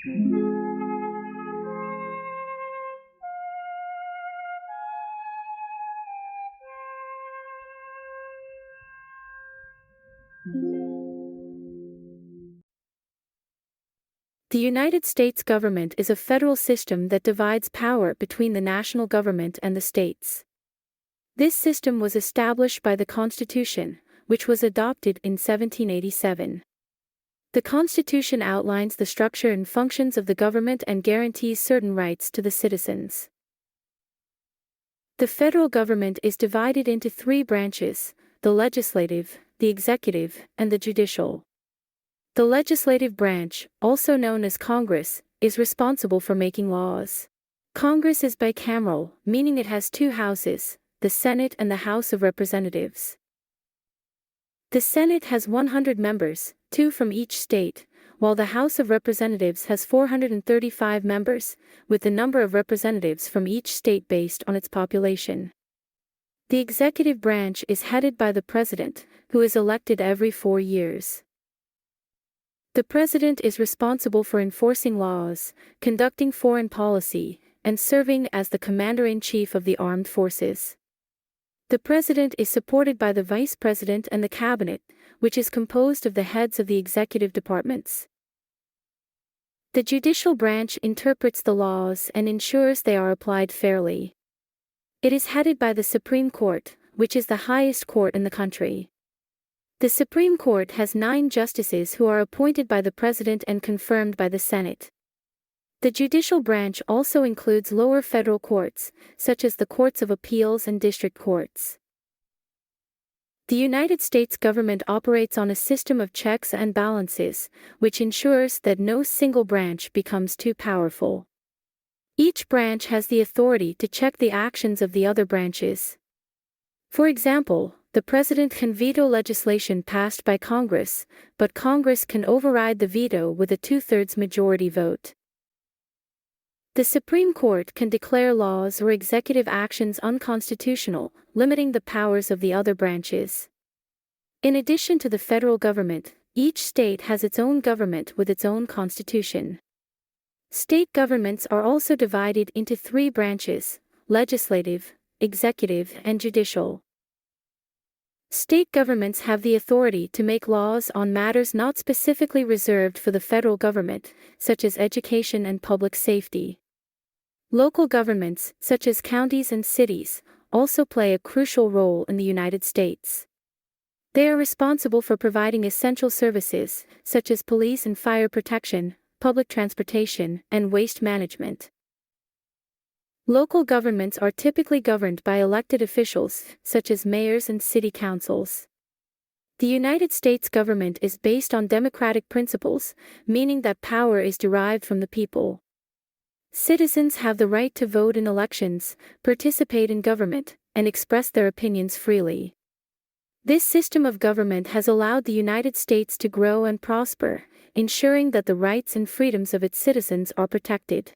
The United States government is a federal system that divides power between the national government and the states. This system was established by the Constitution, which was adopted in 1787. The Constitution outlines the structure and functions of the government and guarantees certain rights to the citizens. The federal government is divided into three branches: the legislative, the executive, and the judicial. The legislative branch, also known as Congress, is responsible for making laws. Congress is bicameral, meaning it has two houses, the Senate and the House of Representatives. The Senate has 100 members, 2 from each state, while the House of Representatives has 435 members, with the number of representatives from each state based on its population. The executive branch is headed by the President, who is elected every 4 years. The President is responsible for enforcing laws, conducting foreign policy, and serving as the Commander-in-Chief of the Armed Forces. The President is supported by the Vice President and the Cabinet, which is composed of the heads of the executive departments. The judicial branch interprets the laws and ensures they are applied fairly. It is headed by the Supreme Court, which is the highest court in the country. The Supreme Court has 9 justices who are appointed by the President and confirmed by the Senate. The judicial branch also includes lower federal courts, such as the courts of appeals and district courts. The United States government operates on a system of checks and balances, which ensures that no single branch becomes too powerful. Each branch has the authority to check the actions of the other branches. For example, the President can veto legislation passed by Congress, but Congress can override the veto with a 2/3 majority vote. The Supreme Court can declare laws or executive actions unconstitutional, limiting the powers of the other branches. In addition to the federal government, each state has its own government with its own constitution. State governments are also divided into 3 branches: legislative, executive, and judicial. State governments have the authority to make laws on matters not specifically reserved for the federal government, such as education and public safety. Local governments, such as counties and cities, also play a crucial role in the United States. They are responsible for providing essential services, such as police and fire protection, public transportation, and waste management. Local governments are typically governed by elected officials, such as mayors and city councils. The United States government is based on democratic principles, meaning that power is derived from the people. Citizens have the right to vote in elections, participate in government, and express their opinions freely. This system of government has allowed the United States to grow and prosper, ensuring that the rights and freedoms of its citizens are protected.